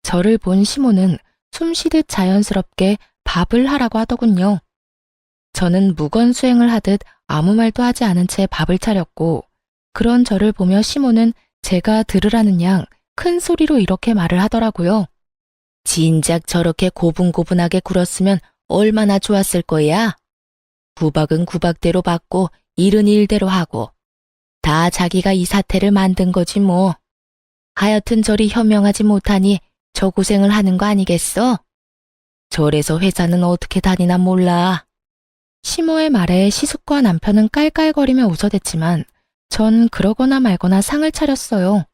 저를 본 시모는 숨쉬듯 자연스럽게 밥을 하라고 하더군요. 저는 무건수행을 하듯 아무 말도 하지 않은 채 밥을 차렸고 그런 저를 보며 시모는 제가 들으라는 양 큰 소리로 이렇게 말을 하더라고요. 진작 저렇게 고분고분하게 굴었으면 얼마나 좋았을 거야. 구박은 구박대로 받고 일은 일대로 하고 다 자기가 이 사태를 만든 거지 뭐. 하여튼 저리 현명하지 못하니 저 고생을 하는 거 아니겠어? 저래서 회사는 어떻게 다니나 몰라. 시모의 말에 시숙과 남편은 깔깔거리며 웃어댔지만 전 그러거나 말거나 상을 차렸어요.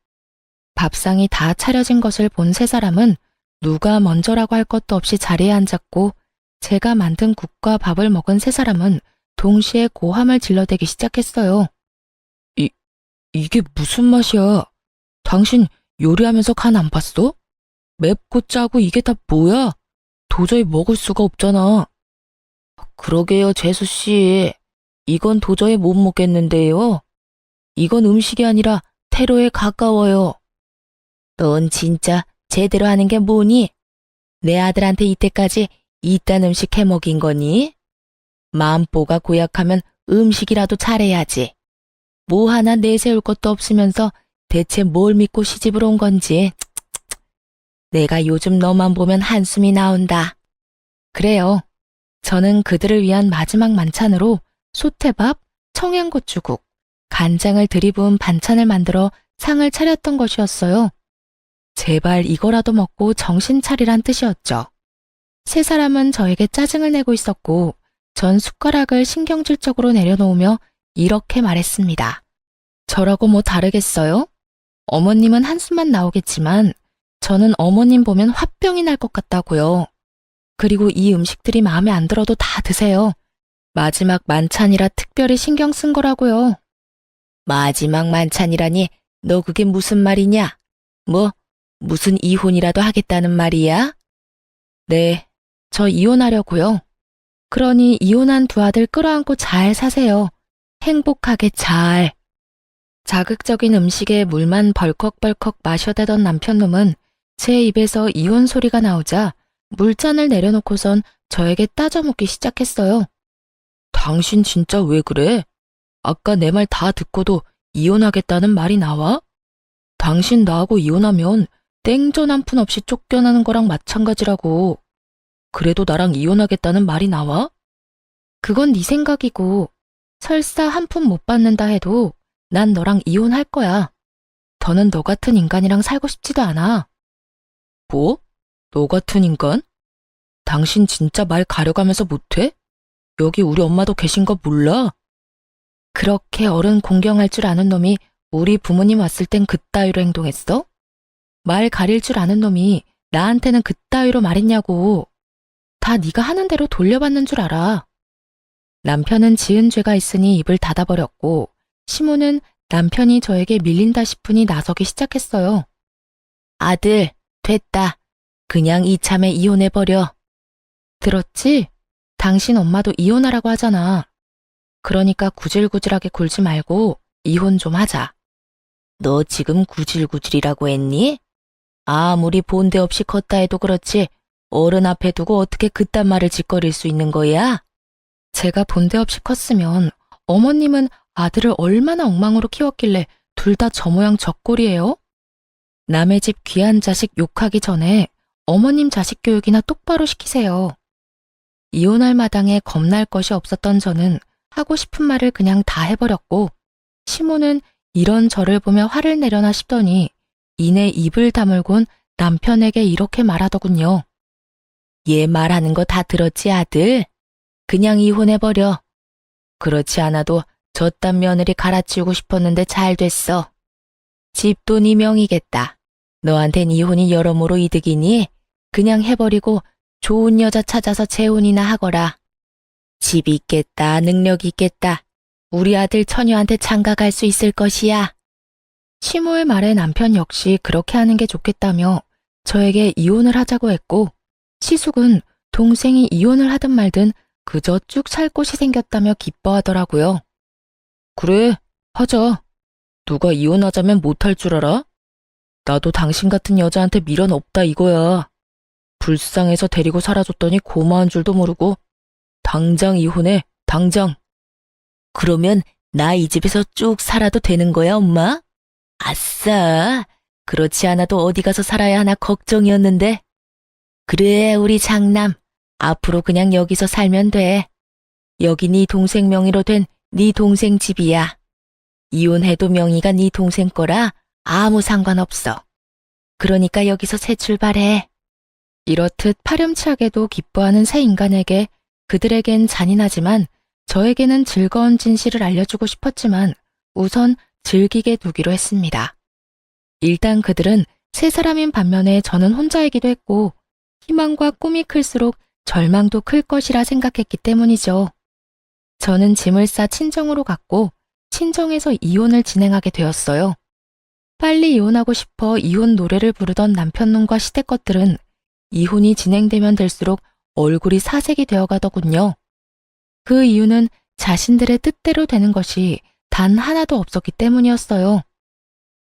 밥상이 다 차려진 것을 본 세 사람은 누가 먼저라고 할 것도 없이 자리에 앉았고 제가 만든 국과 밥을 먹은 세 사람은 동시에 고함을 질러대기 시작했어요. 이게 무슨 맛이야? 당신 요리하면서 간 안 봤어? 맵고 짜고 이게 다 뭐야? 도저히 먹을 수가 없잖아. 그러게요, 재수씨. 이건 도저히 못 먹겠는데요. 이건 음식이 아니라 테러에 가까워요. 넌 진짜 제대로 하는 게 뭐니? 내 아들한테 이때까지 이딴 음식 해 먹인 거니? 마음보가 고약하면 음식이라도 잘해야지. 뭐 하나 내세울 것도 없으면서 대체 뭘 믿고 시집을 온 건지. 내가 요즘 너만 보면 한숨이 나온다. 그래요. 저는 그들을 위한 마지막 만찬으로 소태밥, 청양고추국, 간장을 들이부은 반찬을 만들어 상을 차렸던 것이었어요. 제발 이거라도 먹고 정신 차리란 뜻이었죠. 세 사람은 저에게 짜증을 내고 있었고 전 숟가락을 신경질적으로 내려놓으며 이렇게 말했습니다. 저라고 뭐 다르겠어요? 어머님은 한숨만 나오겠지만 저는 어머님 보면 화병이 날 것 같다고요. 그리고 이 음식들이 마음에 안 들어도 다 드세요. 마지막 만찬이라 특별히 신경 쓴 거라고요. 마지막 만찬이라니 너 그게 무슨 말이냐? 뭐 무슨 이혼이라도 하겠다는 말이야? 네, 저 이혼하려고요. 그러니 이혼한 두 아들 끌어안고 잘 사세요. 행복하게 잘. 자극적인 음식에 물만 벌컥벌컥 마셔대던 남편놈은 제 입에서 이혼 소리가 나오자 물잔을 내려놓고선 저에게 따져묻기 시작했어요. 당신 진짜 왜 그래? 아까 내 말 다 듣고도 이혼하겠다는 말이 나와? 당신 나하고 이혼하면 땡전 한 푼 없이 쫓겨나는 거랑 마찬가지라고. 그래도 나랑 이혼하겠다는 말이 나와? 그건 네 생각이고 설사 한 푼 못 받는다 해도 난 너랑 이혼할 거야. 더는 너 같은 인간이랑 살고 싶지도 않아. 뭐? 너 같은 인간? 당신 진짜 말 가려가면서 못해? 여기 우리 엄마도 계신 거 몰라? 그렇게 어른 공경할 줄 아는 놈이 우리 부모님 왔을 땐 그따위로 행동했어? 말 가릴 줄 아는 놈이 나한테는 그따위로 말했냐고. 다 네가 하는 대로 돌려받는 줄 알아. 남편은 지은 죄가 있으니 입을 닫아버렸고 시모는 남편이 저에게 밀린다 싶으니 나서기 시작했어요. 아들, 됐다. 그냥 이참에 이혼해버려. 들었지? 당신 엄마도 이혼하라고 하잖아. 그러니까 구질구질하게 굴지 말고 이혼 좀 하자. 너 지금 구질구질이라고 했니? 아무리 본데 없이 컸다 해도 그렇지 어른 앞에 두고 어떻게 그딴 말을 짓거릴 수 있는 거야? 제가 본데 없이 컸으면 어머님은 아들을 얼마나 엉망으로 키웠길래 둘 다 저 모양 저 꼴이에요? 남의 집 귀한 자식 욕하기 전에 어머님 자식 교육이나 똑바로 시키세요. 이혼할 마당에 겁날 것이 없었던 저는 하고 싶은 말을 그냥 다 해버렸고 시모는 이런 저를 보며 화를 내려나 싶더니 이내 입을 다물곤 남편에게 이렇게 말하더군요. 얘 말하는 거 다 들었지 아들? 그냥 이혼해버려. 그렇지 않아도 저딴 며느리 갈아치우고 싶었는데 잘 됐어. 집도 네 명이겠다. 너한텐 이혼이 여러모로 이득이니 그냥 해버리고 좋은 여자 찾아서 재혼이나 하거라. 집 있겠다, 능력 있겠다. 우리 아들 처녀한테 장가갈 수 있을 것이야. 시모의 말에 남편 역시 그렇게 하는 게 좋겠다며 저에게 이혼을 하자고 했고 시숙은 동생이 이혼을 하든 말든 그저 쭉 살 곳이 생겼다며 기뻐하더라고요. 그래, 하자. 누가 이혼하자면 못할 줄 알아? 나도 당신 같은 여자한테 미련 없다 이거야. 불쌍해서 데리고 살아줬더니 고마운 줄도 모르고 당장 이혼해, 당장. 그러면 나 이 집에서 쭉 살아도 되는 거야, 엄마? 아싸, 그렇지 않아도 어디 가서 살아야 하나 걱정이었는데. 그래, 우리 장남. 앞으로 그냥 여기서 살면 돼. 여기 네 동생 명의로 된 네 동생 집이야. 이혼해도 명의가 네 동생 거라 아무 상관없어. 그러니까 여기서 새 출발해. 이렇듯 파렴치하게도 기뻐하는 새 인간에게 그들에겐 잔인하지만 저에게는 즐거운 진실을 알려주고 싶었지만 우선 즐기게 두기로 했습니다. 일단 그들은 세 사람인 반면에 저는 혼자이기도 했고 희망과 꿈이 클수록 절망도 클 것이라 생각했기 때문이죠. 저는 짐을 싸 친정으로 갔고 친정에서 이혼을 진행하게 되었어요. 빨리 이혼하고 싶어 이혼 노래를 부르던 남편놈과 시댁 것들은 이혼이 진행되면 될수록 얼굴이 사색이 되어가더군요. 그 이유는 자신들의 뜻대로 되는 것이 단 하나도 없었기 때문이었어요.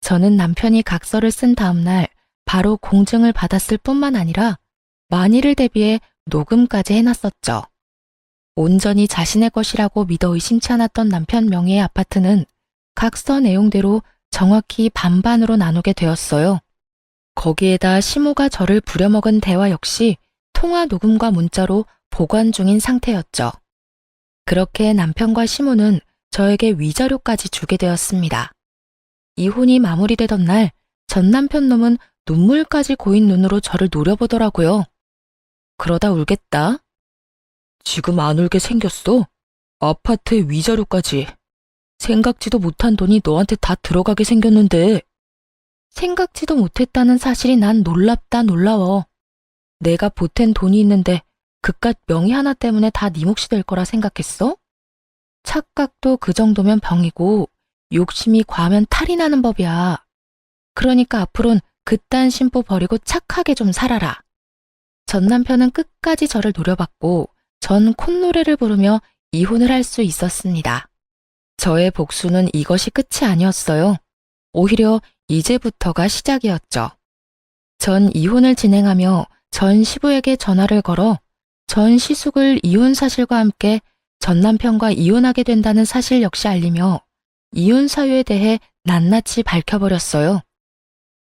저는 남편이 각서를 쓴 다음날 바로 공증을 받았을 뿐만 아니라 만일을 대비해 녹음까지 해놨었죠. 온전히 자신의 것이라고 믿어 의심치 않았던 남편 명의의 아파트는 각서 내용대로 정확히 반반으로 나누게 되었어요. 거기에다 시모가 저를 부려먹은 대화 역시 통화 녹음과 문자로 보관 중인 상태였죠. 그렇게 남편과 시모는 저에게 위자료까지 주게 되었습니다. 이혼이 마무리되던 날 전 남편 놈은 눈물까지 고인 눈으로 저를 노려보더라고요. 그러다 울겠다. 지금 안 울게 생겼어? 아파트에 위자료까지. 생각지도 못한 돈이 너한테 다 들어가게 생겼는데. 생각지도 못했다는 사실이 난 놀랍다 놀라워. 내가 보탠 돈이 있는데 그깟 명의 하나 때문에 다 네 몫이 될 거라 생각했어? 착각도 그 정도면 병이고 욕심이 과하면 탈이 나는 법이야. 그러니까 앞으론 그딴 심보 버리고 착하게 좀 살아라. 전 남편은 끝까지 저를 노려봤고 전 콧노래를 부르며 이혼을 할 수 있었습니다. 저의 복수는 이것이 끝이 아니었어요. 오히려 이제부터가 시작이었죠. 전 이혼을 진행하며 전 시부에게 전화를 걸어 전 시숙을 이혼 사실과 함께 전 남편과 이혼하게 된다는 사실 역시 알리며 이혼 사유에 대해 낱낱이 밝혀버렸어요.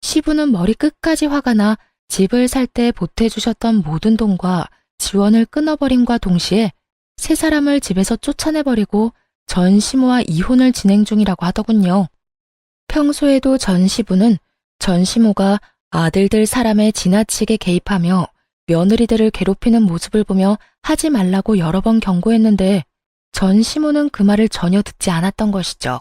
시부는 머리 끝까지 화가 나 집을 살 때 보태주셨던 모든 돈과 지원을 끊어버림과 동시에 세 사람을 집에서 쫓아내버리고 전 시모와 이혼을 진행 중이라고 하더군요. 평소에도 전 시부는 전 시모가 아들들 사람에 지나치게 개입하며 며느리들을 괴롭히는 모습을 보며 하지 말라고 여러 번 경고했는데 전 시모는 그 말을 전혀 듣지 않았던 것이죠.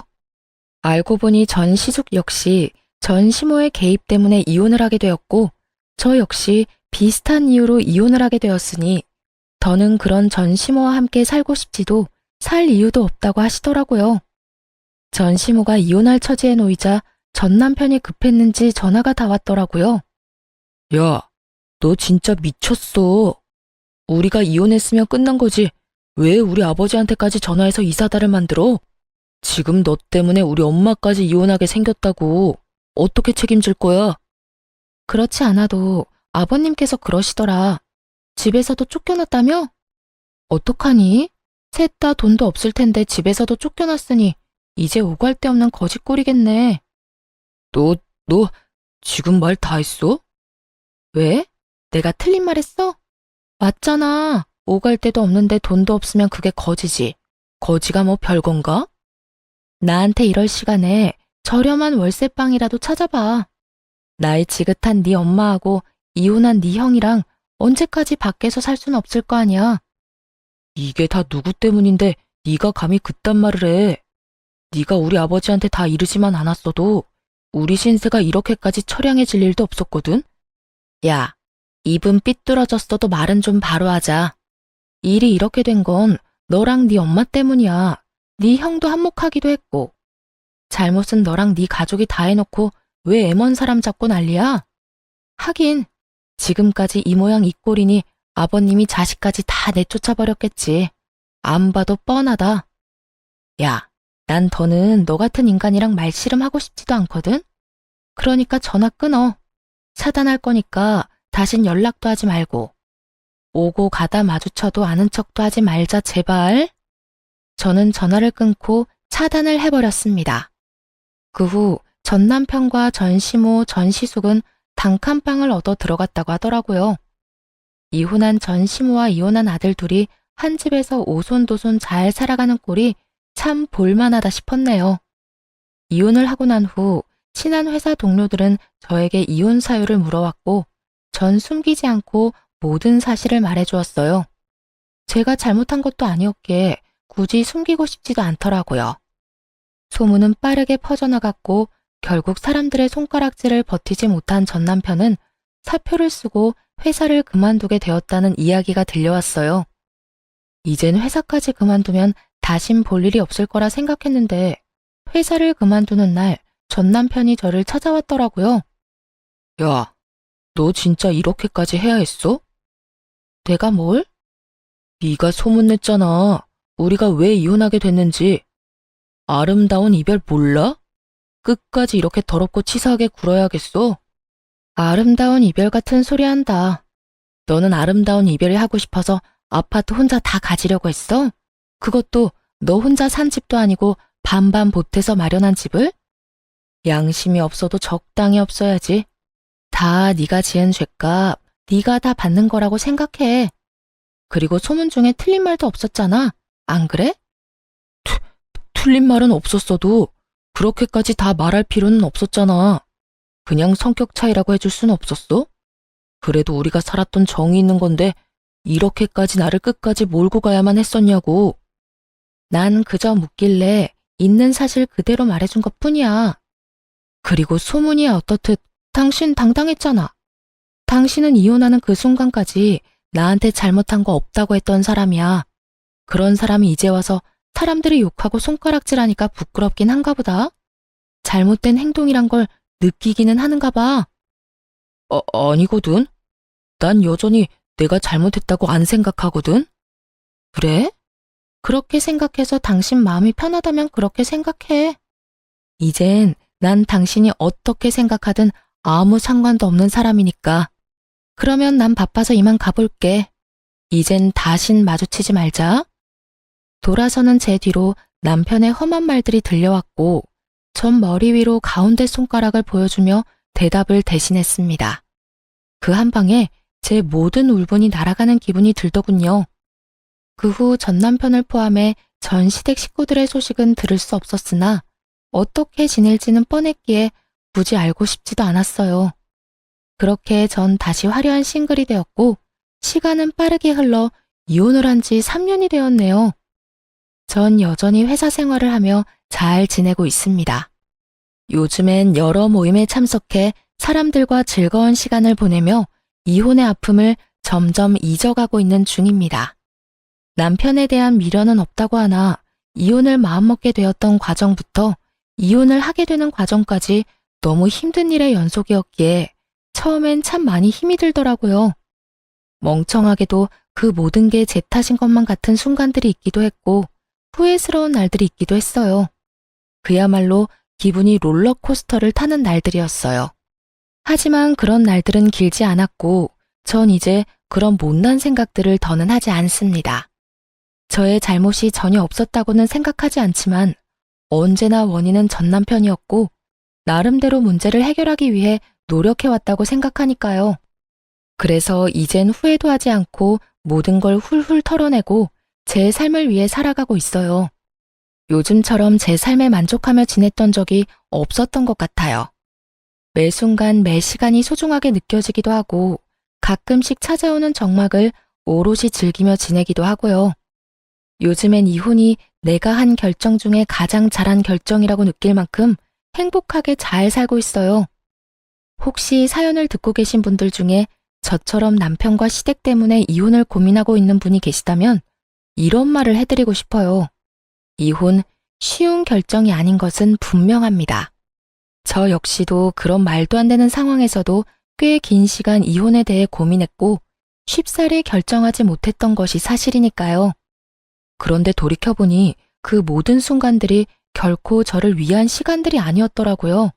알고 보니 전 시숙 역시 전 시모의 개입 때문에 이혼을 하게 되었고 저 역시 비슷한 이유로 이혼을 하게 되었으니 더는 그런 전 시모와 함께 살고 싶지도 살 이유도 없다고 하시더라고요. 전 시모가 이혼할 처지에 놓이자 전 남편이 급했는지 전화가 다 왔더라고요. 야, 너 진짜 미쳤어. 우리가 이혼했으면 끝난 거지. 왜 우리 아버지한테까지 전화해서 이 사달을 만들어? 지금 너 때문에 우리 엄마까지 이혼하게 생겼다고. 어떻게 책임질 거야? 그렇지 않아도 아버님께서 그러시더라. 집에서도 쫓겨났다며? 어떡하니? 셋 다 돈도 없을 텐데 집에서도 쫓겨났으니 이제 오갈 데 없는 거지꼴이겠네. 너 지금 말 다 했어? 왜? 내가 틀린 말 했어? 맞잖아. 오갈 데도 없는데 돈도 없으면 그게 거지지. 거지가 뭐 별건가? 나한테 이럴 시간에 저렴한 월세방이라도 찾아봐. 나이 지긋한 네 엄마하고 이혼한 네 형이랑 언제까지 밖에서 살 수는 없을 거 아니야. 이게 다 누구 때문인데 네가 감히 그딴 말을 해. 네가 우리 아버지한테 다 이르지만 않았어도 우리 신세가 이렇게까지 처량해질 일도 없었거든. 야, 입은 삐뚤어졌어도 말은 좀 바로 하자. 일이 이렇게 된 건 너랑 네 엄마 때문이야. 네 형도 한몫하기도 했고. 잘못은 너랑 네 가족이 다 해놓고 왜 애먼 사람 잡고 난리야? 하긴 지금까지 이 모양 이 꼴이니 아버님이 자식까지 다 내쫓아버렸겠지. 안 봐도 뻔하다. 야, 난 더는 너 같은 인간이랑 말씨름하고 싶지도 않거든? 그러니까 전화 끊어. 차단할 거니까 다신 연락도 하지 말고. 오고 가다 마주쳐도 아는 척도 하지 말자, 제발. 저는 전화를 끊고 차단을 해버렸습니다. 그 후 전 남편과 전 시모, 전 시숙은 단칸방을 얻어 들어갔다고 하더라고요. 이혼한 전 시모와 이혼한 아들 둘이 한 집에서 오손도손 잘 살아가는 꼴이 참 볼만하다 싶었네요. 이혼을 하고 난 후 친한 회사 동료들은 저에게 이혼 사유를 물어왔고 전 숨기지 않고 모든 사실을 말해주었어요. 제가 잘못한 것도 아니었기에 굳이 숨기고 싶지도 않더라고요. 소문은 빠르게 퍼져나갔고 결국 사람들의 손가락질을 버티지 못한 전 남편은 사표를 쓰고 회사를 그만두게 되었다는 이야기가 들려왔어요. 이젠 회사까지 그만두면 다신 볼 일이 없을 거라 생각했는데 회사를 그만두는 날 전 남편이 저를 찾아왔더라고요. 야, 너 진짜 이렇게까지 해야 했어? 내가 뭘? 네가 소문냈잖아. 우리가 왜 이혼하게 됐는지. 아름다운 이별 몰라? 끝까지 이렇게 더럽고 치사하게 굴어야겠어? 아름다운 이별 같은 소리 한다. 너는 아름다운 이별이 하고 싶어서 아파트 혼자 다 가지려고 했어? 그것도 너 혼자 산 집도 아니고 반반 보태서 마련한 집을? 양심이 없어도 적당히 없어야지. 다 네가 지은 죄값, 네가 다 받는 거라고 생각해. 그리고 소문 중에 틀린 말도 없었잖아. 안 그래? 틀린 말은 없었어도 그렇게까지 다 말할 필요는 없었잖아. 그냥 성격 차이라고 해줄 순 없었어? 그래도 우리가 살았던 정이 있는 건데 이렇게까지 나를 끝까지 몰고 가야만 했었냐고. 난 그저 묻길래 있는 사실 그대로 말해준 것뿐이야. 그리고 소문이야 어떻듯 당신 당당했잖아. 당신은 이혼하는 그 순간까지 나한테 잘못한 거 없다고 했던 사람이야. 그런 사람이 이제 와서 사람들이 욕하고 손가락질하니까 부끄럽긴 한가 보다. 잘못된 행동이란 걸 느끼기는 하는가 봐. 아니거든. 난 여전히 내가 잘못했다고 안 생각하거든. 그래? 그렇게 생각해서 당신 마음이 편하다면 그렇게 생각해. 이젠 난 당신이 어떻게 생각하든 아무 상관도 없는 사람이니까. 그러면 난 바빠서 이만 가볼게. 이젠 다신 마주치지 말자. 돌아서는 제 뒤로 남편의 험한 말들이 들려왔고 전 머리 위로 가운데 손가락을 보여주며 대답을 대신했습니다. 그 한 방에 제 모든 울분이 날아가는 기분이 들더군요. 그 후 전 남편을 포함해 전 시댁 식구들의 소식은 들을 수 없었으나 어떻게 지낼지는 뻔했기에 굳이 알고 싶지도 않았어요. 그렇게 전 다시 화려한 싱글이 되었고 시간은 빠르게 흘러 이혼을 한 지 3년이 되었네요. 전 여전히 회사 생활을 하며 잘 지내고 있습니다. 요즘엔 여러 모임에 참석해 사람들과 즐거운 시간을 보내며 이혼의 아픔을 점점 잊어가고 있는 중입니다. 남편에 대한 미련은 없다고 하나 이혼을 마음먹게 되었던 과정부터 이혼을 하게 되는 과정까지 너무 힘든 일의 연속이었기에 처음엔 참 많이 힘이 들더라고요. 멍청하게도 그 모든 게 제 탓인 것만 같은 순간들이 있기도 했고 후회스러운 날들이 있기도 했어요. 그야말로 기분이 롤러코스터를 타는 날들이었어요. 하지만 그런 날들은 길지 않았고 전 이제 그런 못난 생각들을 더는 하지 않습니다. 저의 잘못이 전혀 없었다고는 생각하지 않지만 언제나 원인은 전 남편이었고 나름대로 문제를 해결하기 위해 노력해왔다고 생각하니까요. 그래서 이젠 후회도 하지 않고 모든 걸 훌훌 털어내고 제 삶을 위해 살아가고 있어요. 요즘처럼 제 삶에 만족하며 지냈던 적이 없었던 것 같아요. 매 순간 매 시간이 소중하게 느껴지기도 하고 가끔씩 찾아오는 적막을 오롯이 즐기며 지내기도 하고요. 요즘엔 이혼이 내가 한 결정 중에 가장 잘한 결정이라고 느낄 만큼 행복하게 잘 살고 있어요. 혹시 사연을 듣고 계신 분들 중에 저처럼 남편과 시댁 때문에 이혼을 고민하고 있는 분이 계시다면 이런 말을 해드리고 싶어요. 이혼 쉬운 결정이 아닌 것은 분명합니다. 저 역시도 그런 말도 안 되는 상황에서도 꽤 긴 시간 이혼에 대해 고민했고 쉽사리 결정하지 못했던 것이 사실이니까요. 그런데 돌이켜보니 그 모든 순간들이 결코 저를 위한 시간들이 아니었더라고요.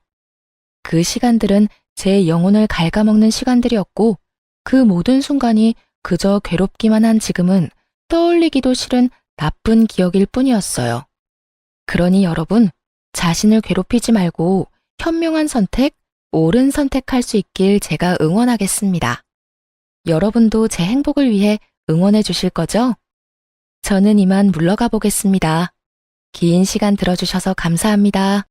그 시간들은 제 영혼을 갉아먹는 시간들이었고 그 모든 순간이 그저 괴롭기만 한 지금은 떠올리기도 싫은 나쁜 기억일 뿐이었어요. 그러니 여러분, 자신을 괴롭히지 말고 현명한 선택, 옳은 선택할 수 있길 제가 응원하겠습니다. 여러분도 제 행복을 위해 응원해 주실 거죠? 저는 이만 물러가 보겠습니다. 긴 시간 들어주셔서 감사합니다.